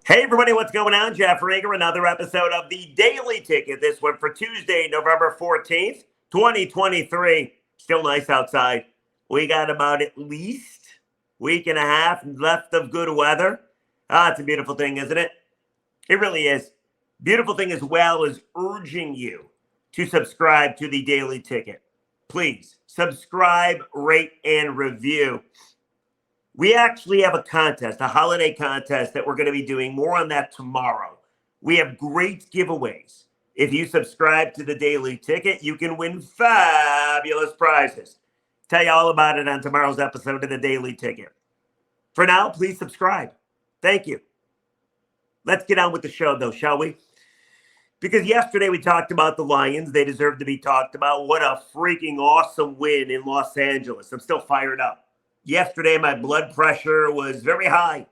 Hey, everybody, what's going on? Jeff Rager, another episode of the Daily Ticket. This one for Tuesday, November 14th, 2023. Still nice outside. We got about at least week and a half left of good weather. It's a beautiful thing, isn't it? It really is. Beautiful thing as well is urging you to subscribe to the Daily Ticket. Please subscribe, rate, and review. We actually have a contest, a holiday contest that we're going to be doing. More on that tomorrow. We have great giveaways. If you subscribe to the Daily Ticket, you can win fabulous prizes. Tell you all about it on tomorrow's episode of the Daily Ticket. For now, please subscribe. Thank you. Let's get on with the show, though, shall we? Because yesterday we talked about the Lions. They deserve to be talked about. What a freaking awesome win in Los Angeles. I'm still fired up. Yesterday, my blood pressure was very high.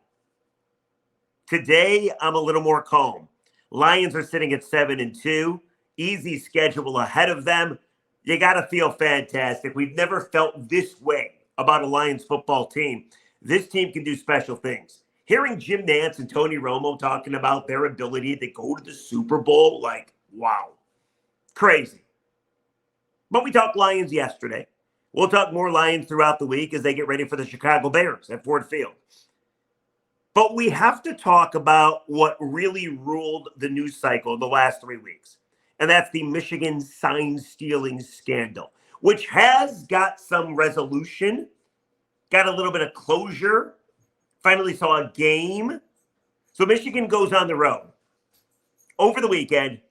Today, I'm a little more calm. Lions are sitting at 7-2. Easy schedule ahead of them. You got to feel fantastic. We've never felt this way about a Lions football team. This team can do special things. Hearing Jim Nantz and Tony Romo talking about their ability to go to the Super Bowl, like, wow, crazy. But we talked Lions yesterday. We'll talk more Lions throughout the week as they get ready for the Chicago Bears at Ford Field. But we have to talk about what really ruled the news cycle the last 3 weeks. And that's the Michigan sign stealing scandal, which has got some resolution, got a little bit of closure, finally saw a game. So Michigan goes on the road. Over the weekend,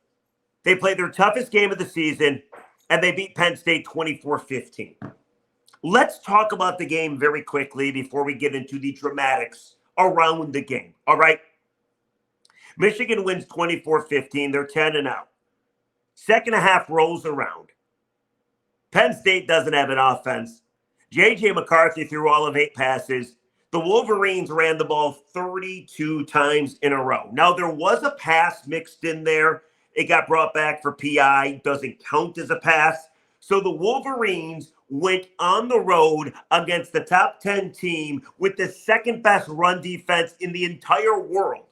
they played their toughest game of the season, and they beat Penn State 24-15. Let's talk about the game very quickly before we get into the dramatics around the game. All right. Michigan wins 24-15. They're 10-0. Second half rolls around. Penn State doesn't have an offense. J.J. McCarthy threw all of 8 passes. The Wolverines ran the ball 32 times in a row. Now, there was a pass mixed in there. It got brought back for PI. Doesn't count as a pass. So the Wolverines went on the road against the top 10 team with the second best run defense in the entire world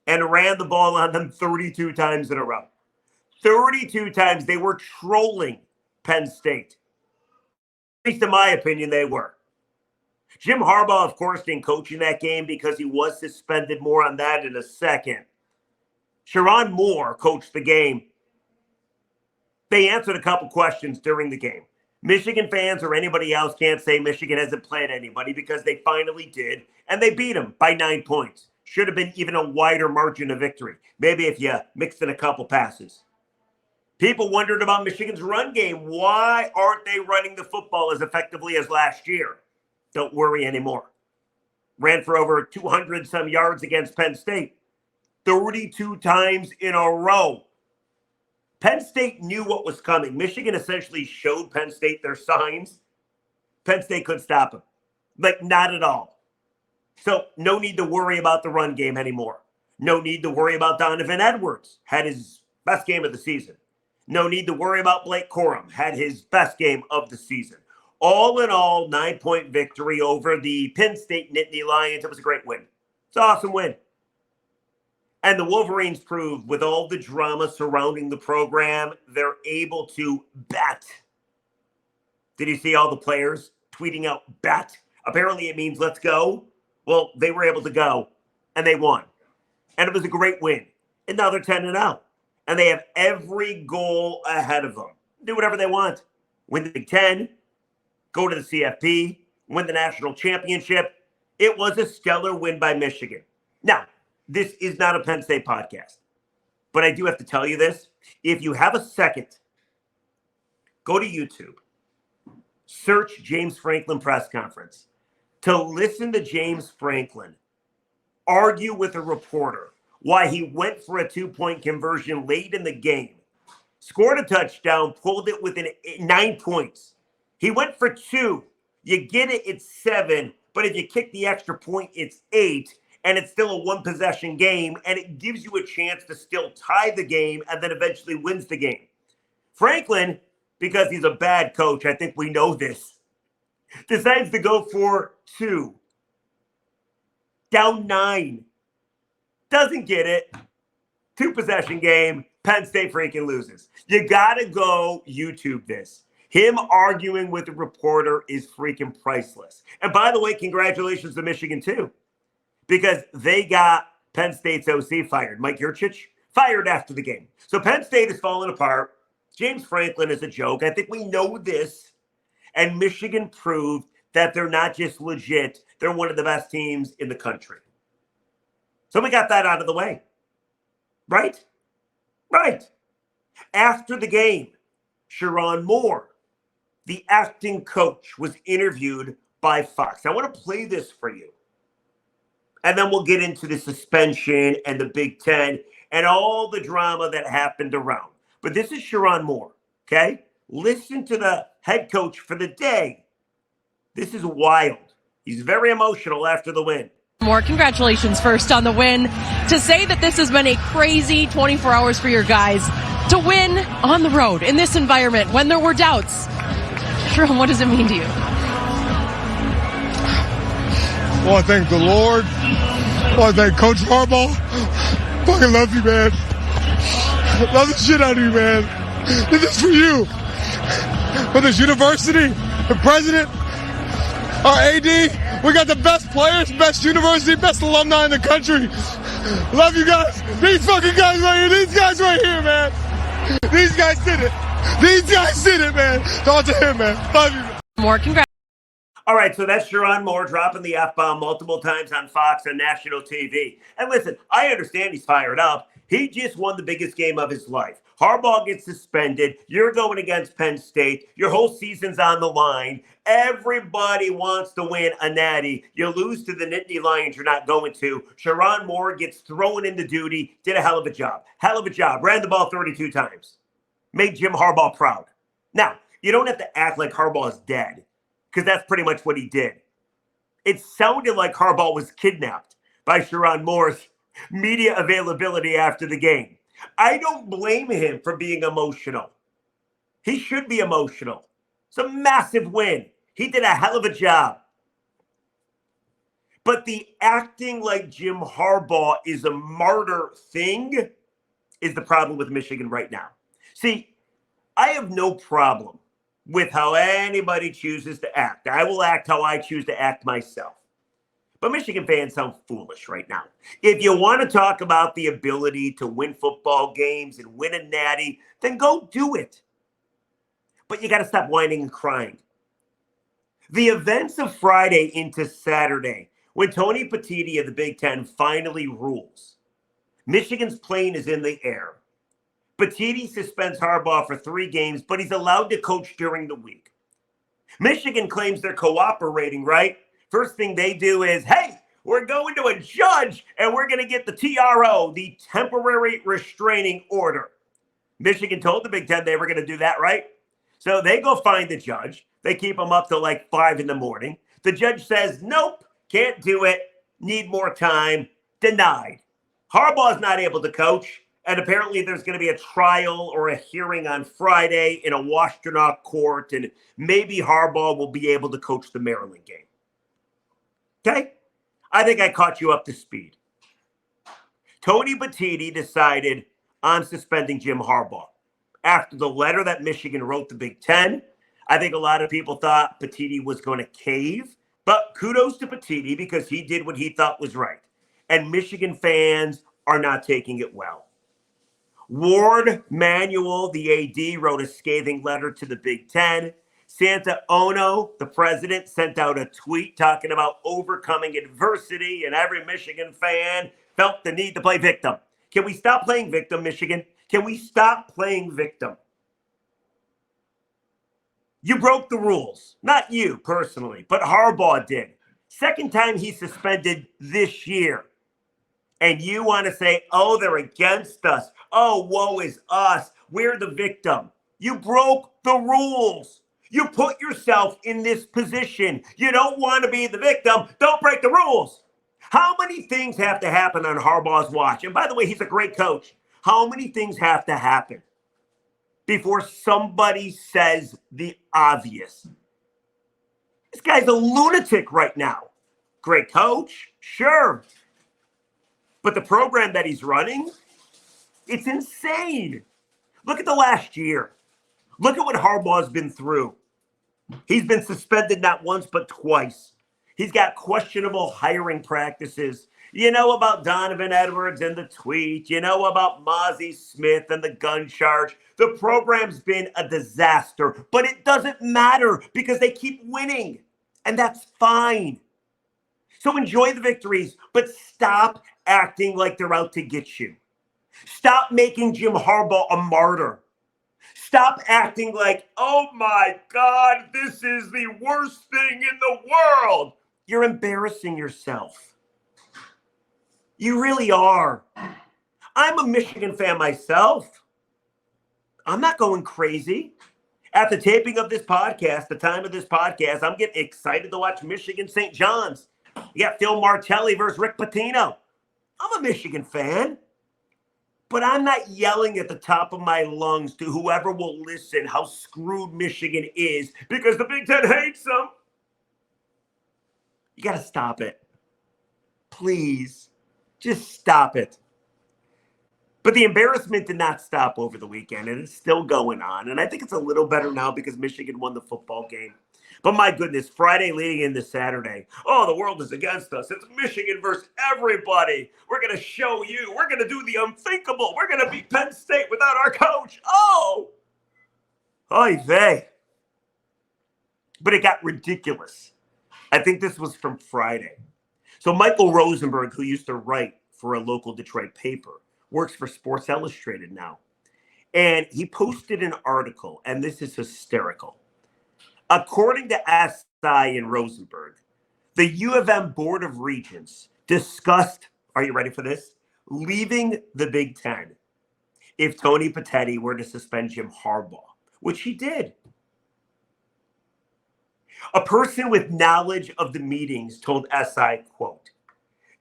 and ran the ball on them 32 times in a row. 32 times. They were trolling Penn State. At least in my opinion, they were. Jim Harbaugh, of course, didn't coach in that game because he was suspended. More on that in a second. Sharon Moore coached the game. They answered a couple questions during the game. Michigan fans or anybody else can't say Michigan hasn't played anybody because they finally did, and they beat them by 9 points. Should have been even a wider margin of victory. Maybe if you mixed in a couple passes. People wondered about Michigan's run game. Why aren't they running the football as effectively as last year? Don't worry anymore. Ran for over 200 some yards against Penn State. 32 times in a row. Penn State knew what was coming. Michigan essentially showed Penn State their signs. Penn State couldn't stop them. Like, not at all. So, no need to worry about the run game anymore. No need to worry about Donovan Edwards. Had his best game of the season. No need to worry about Blake Corum. Had his best game of the season. All in all, 9-point victory over the Penn State Nittany Lions. It was a great win. It's an awesome win. And the Wolverines proved with all the drama surrounding the program, they're able to bet. Did you see all the players tweeting out bet? Apparently it means let's go. Well, they were able to go, and they won. And it was a great win. And now they're 10-0. And they have every goal ahead of them. Do whatever they want. Win the Big Ten, go to the CFP, win the national championship. It was a stellar win by Michigan. Now, this is not a Penn State podcast, but I do have to tell you this. If you have a second, go to YouTube, search James Franklin press conference to listen to James Franklin argue with a reporter why he went for a 2-point conversion late in the game, scored a touchdown, pulled it within 9 points. He went for 2. You get it, it's 7, but if you kick the extra point, it's 8. And it's still a 1-possession game, and it gives you a chance to still tie the game and then eventually wins the game. Franklin, because he's a bad coach, I think we know this, decides to go for 2. Down 9. Doesn't get it. 2-possession game. Penn State freaking loses. You got to go YouTube this. Him arguing with the reporter is freaking priceless. And by the way, congratulations to Michigan, too, because they got Penn State's OC fired. Mike Yurcich fired after the game. So Penn State is falling apart. James Franklin is a joke. I think we know this. And Michigan proved that they're not just legit. They're one of the best teams in the country. So we got that out of the way. Right? Right. After the game, Sharon Moore, the acting coach, was interviewed by Fox. I want to play this for you. And then we'll get into the suspension and the Big Ten and all the drama that happened around. But this is Sharon Moore, okay? Listen to the head coach for the day. This is wild. He's very emotional after the win. More congratulations first on the win. To say that this has been a crazy 24 hours for your guys, to win on the road in this environment when there were doubts. Sharon, what does it mean to you? I want to thank the Lord. I want to thank Coach Harbaugh. Fucking love you, man. Love the shit out of you, man. This is for you. For this university, the president, our AD, we got the best players, best university, best alumni in the country. Love you guys. These fucking guys right here. These guys right here, man. These guys did it. These guys did it, man. Talk to him, man. Love you. More congrats. All right, so that's Sharon Moore dropping the F-bomb multiple times on Fox and national TV. And listen, I understand he's fired up. He just won the biggest game of his life. Harbaugh gets suspended. You're going against Penn State. Your whole season's on the line. Everybody wants to win a natty. You lose to the Nittany Lions, you're not going to. Sharon Moore gets thrown into duty. Did a hell of a job. Hell of a job. Ran the ball 32 times. Made Jim Harbaugh proud. Now, you don't have to act like Harbaugh is dead, because that's pretty much what he did. It sounded like Harbaugh was kidnapped by Sharon Moore's media availability after the game. I don't blame him for being emotional. He should be emotional. It's a massive win. He did a hell of a job. But the acting like Jim Harbaugh is a martyr thing is the problem with Michigan right now. See, I have no problem with how anybody chooses to act. I will act how I choose to act myself. But Michigan fans sound foolish right now. If you want to talk about the ability to win football games and win a natty, then go do it. But you got to stop whining and crying. The events of Friday into Saturday, when Tony Petitti of the Big Ten finally rules, Michigan's plane is in the air. Petitti suspends Harbaugh for 3 games, but he's allowed to coach during the week. Michigan claims they're cooperating, right? First thing they do is, hey, we're going to a judge and we're going to get the TRO, the temporary restraining order. Michigan told the Big Ten they were going to do that, right? So they go find the judge. They keep him up till like 5 in the morning. The judge says, nope, can't do it. Need more time. Denied. Harbaugh's not able to coach. And apparently there's going to be a trial or a hearing on Friday in a Washtenaw court. And maybe Harbaugh will be able to coach the Maryland game. Okay? I think I caught you up to speed. Tony Petitti decided I'm suspending Jim Harbaugh. After the letter that Michigan wrote the Big Ten, I think a lot of people thought Petitti was going to cave. But kudos to Petitti because he did what he thought was right. And Michigan fans are not taking it well. Ward Manuel, the AD, wrote a scathing letter to the Big Ten. Santa Ono, the president, sent out a tweet talking about overcoming adversity, and every Michigan fan felt the need to play victim. Can we stop playing victim, Michigan? Can we stop playing victim? You broke the rules. Not you personally, but Harbaugh did. Second time he's suspended this year. And you want to say, oh, they're against us. Oh, woe is us. We're the victim. You broke the rules. You put yourself in this position. You don't want to be the victim. Don't break the rules. How many things have to happen on Harbaugh's watch? And by the way, he's a great coach. How many things have to happen before somebody says the obvious? This guy's a lunatic right now. Great coach, sure. But the program that he's running, it's insane. Look at the last year. Look at what Harbaugh's been through. He's been suspended not once, but twice. He's got questionable hiring practices. You know about Donovan Edwards and the tweet. You know about Mozzie Smith and the gun charge. The program's been a disaster, but it doesn't matter because they keep winning, and that's fine. So enjoy the victories, but stop acting like they're out to get you. Stop making Jim Harbaugh a martyr. Stop acting like, oh my God, this is the worst thing in the world. You're embarrassing yourself. You really are. I'm a Michigan fan myself. I'm not going crazy. At the taping of this podcast, the time of this podcast, I'm getting excited to watch Michigan St. John's. You got Phil Martelli versus Rick Pitino. I'm a Michigan fan. But I'm not yelling at the top of my lungs to whoever will listen how screwed Michigan is because the Big Ten hates them. You got to stop it. Please, just stop it. But the embarrassment did not stop over the weekend, and it's still going on. And I think it's a little better now because Michigan won the football game. But my goodness, Friday leading into Saturday. Oh, the world is against us. It's Michigan versus everybody. We're going to show you. We're going to do the unthinkable. We're going to beat Penn State without our coach. Oh, oy vey. But it got ridiculous. I think this was from Friday. So Michael Rosenberg, who used to write for a local Detroit paper, works for Sports Illustrated now. And he posted an article, and this is hysterical. According to SI and Rosenberg, the U of M Board of Regents discussed, are you ready for this? Leaving the Big Ten if Tony Petitti were to suspend Jim Harbaugh, which he did. A person with knowledge of the meetings told SI, quote,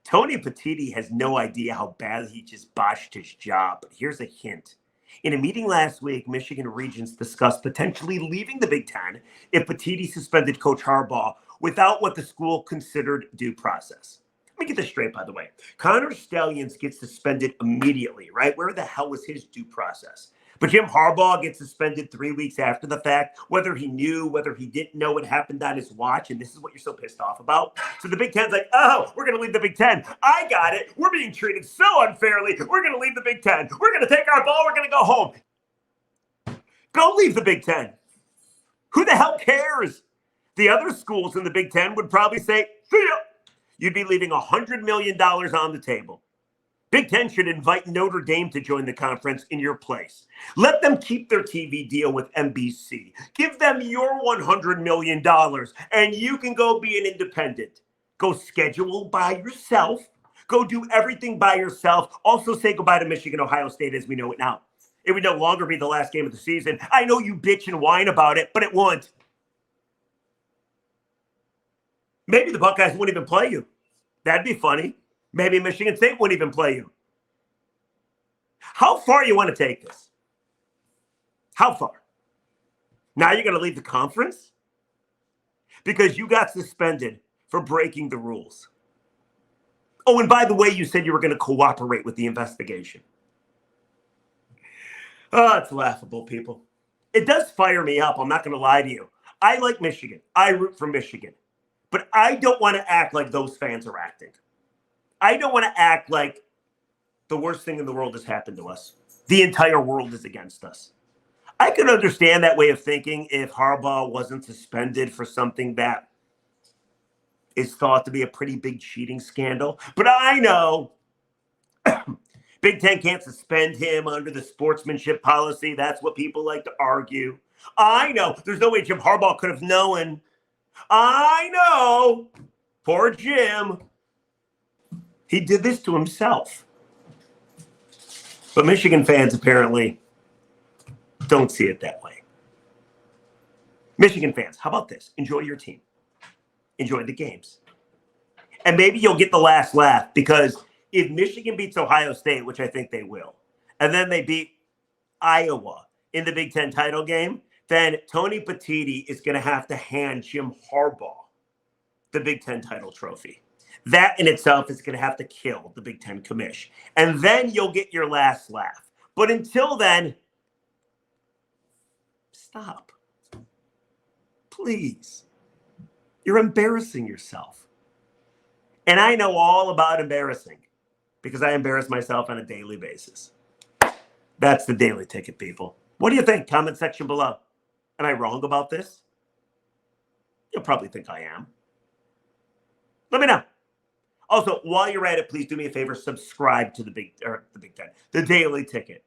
Tony Petitti has no idea how badly he just botched his job, but here's a hint. In a meeting last week, Michigan Regents discussed potentially leaving the Big Ten if Petitti suspended Coach Harbaugh without what the school considered due process. Let me get this straight, by the way. Connor Stallions gets suspended immediately, right? Where the hell was his due process? But Jim Harbaugh gets suspended 3 weeks after the fact, whether he knew, whether he didn't know what happened on his watch. And this is what you're so pissed off about. So the Big Ten's like, oh, we're going to leave the Big Ten. I got it. We're being treated so unfairly. We're going to leave the Big Ten. We're going to take our ball. We're going to go home. Go leave the Big Ten. Who the hell cares? The other schools in the Big Ten would probably say, see ya. You'd be leaving $100 million on the table. Big Ten should invite Notre Dame to join the conference in your place. Let them keep their TV deal with NBC. Give them your $100 million, and you can go be an independent. Go schedule by yourself. Go do everything by yourself. Also say goodbye to Michigan, Ohio State as we know it now. It would no longer be the last game of the season. I know you bitch and whine about it, but it won't. Maybe the Buckeyes wouldn't even play you. That'd be funny. Maybe Michigan State wouldn't even play you. How far you want to take this? How far? Now you're going to leave the conference? Because you got suspended for breaking the rules. Oh, and by the way, you said you were going to cooperate with the investigation. Oh, it's laughable, people. It does fire me up. I'm not going to lie to you. I like Michigan. I root for Michigan. But I don't want to act like those fans are acting. I don't want to act like the worst thing in the world has happened to us. The entire world is against us. I could understand that way of thinking if Harbaugh wasn't suspended for something that is thought to be a pretty big cheating scandal. But I know Big Ten can't suspend him under the sportsmanship policy. That's what people like to argue. I know there's no way Jim Harbaugh could have known. I know. Poor Jim. He did this to himself. But Michigan fans apparently don't see it that way. Michigan fans, how about this? Enjoy your team. Enjoy the games. And maybe you'll get the last laugh because if Michigan beats Ohio State, which I think they will, and then they beat Iowa in the Big Ten title game, then Tony Petitti is going to have to hand Jim Harbaugh the Big Ten title trophy. That in itself is going to have to kill the Big Ten commish. And then you'll get your last laugh. But until then, stop. Please. You're embarrassing yourself. And I know all about embarrassing because I embarrass myself on a daily basis. That's the Daily Ticket, people. What do you think? Comment section below. Am I wrong about this? You'll probably think I am. Let me know. Also, while you're at it, please do me a favor, subscribe to the Daily Ticket.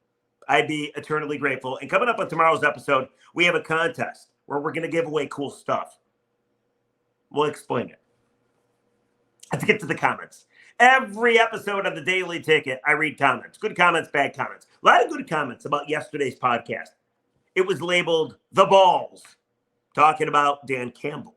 I'd be eternally grateful. And coming up on tomorrow's episode, we have a contest where we're going to give away cool stuff. We'll explain it. Let's get to the comments. Every episode of the Daily Ticket, I read comments. Good comments, bad comments. A lot of good comments about yesterday's podcast. It was labeled The Balls, talking about Dan Campbell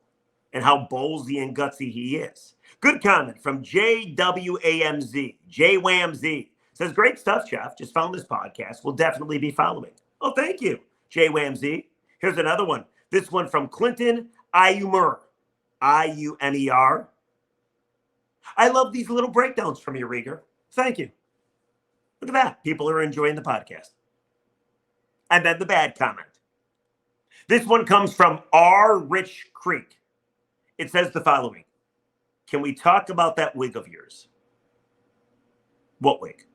and how ballsy and gutsy he is. Good comment from JWAMZ. JWAMZ says, great stuff, Jeff. Just found this podcast. We'll definitely be following. Oh, thank you, JWAMZ. Here's another one. This one from Clinton Iumer. I-U-M-E-R. I love these little breakdowns from you, Rieger. Thank you. Look at that. People are enjoying the podcast. And then the bad comment. This one comes from R. Rich Creek. It says the following. Can we talk about that wig of yours? What wig?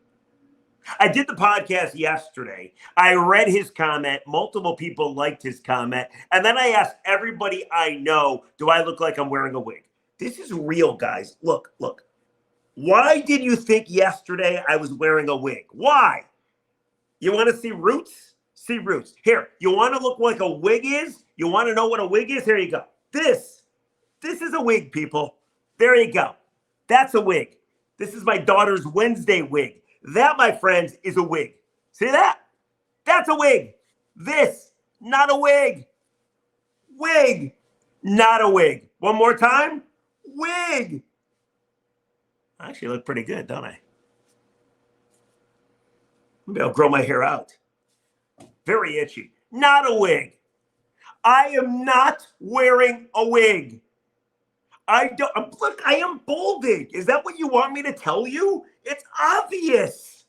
I did the podcast yesterday. I read his comment. Multiple people liked his comment. And then I asked everybody I know, do I look like I'm wearing a wig? This is real, guys. Look. Why did you think yesterday I was wearing a wig? Why? You want to see roots? See roots. Here, you want to look like a wig is? You want to know what a wig is? Here you go. This is a wig, people. There you go. That's a wig. This is my daughter's Wednesday wig. That, my friends, is a wig. See that? That's a wig. This, not a wig. Wig, not a wig. One more time. Wig. I actually look pretty good, don't I? Maybe I'll grow my hair out. Very itchy. Not a wig. I am not wearing a wig. Look, I am balding. Is that what you want me to tell you? It's obvious.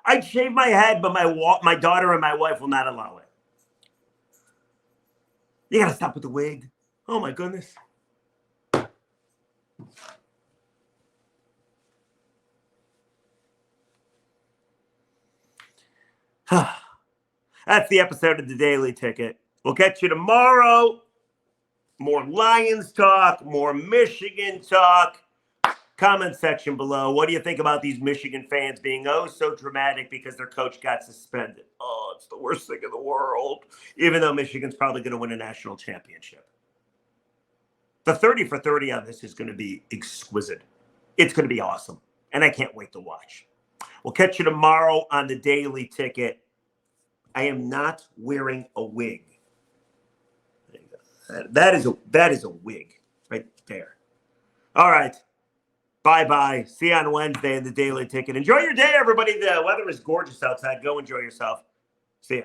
I'd shave my head, but my daughter and my wife will not allow it. You gotta stop with the wig. Oh my goodness. That's the episode of the Daily Ticket. We'll catch you tomorrow. More Lions talk, more Michigan talk. Comment section below. What do you think about these Michigan fans being so dramatic because their coach got suspended? Oh, it's the worst thing in the world. Even though Michigan's probably going to win a national championship. The 30 for 30 on this is going to be exquisite. It's going to be awesome. And I can't wait to watch. We'll catch you tomorrow on the Daily Ticket. I am not wearing a wig. That is a wig right there. All right. Bye-bye. See you on Wednesday in the Daily Ticket. Enjoy your day, everybody. The weather is gorgeous outside. Go enjoy yourself. See ya.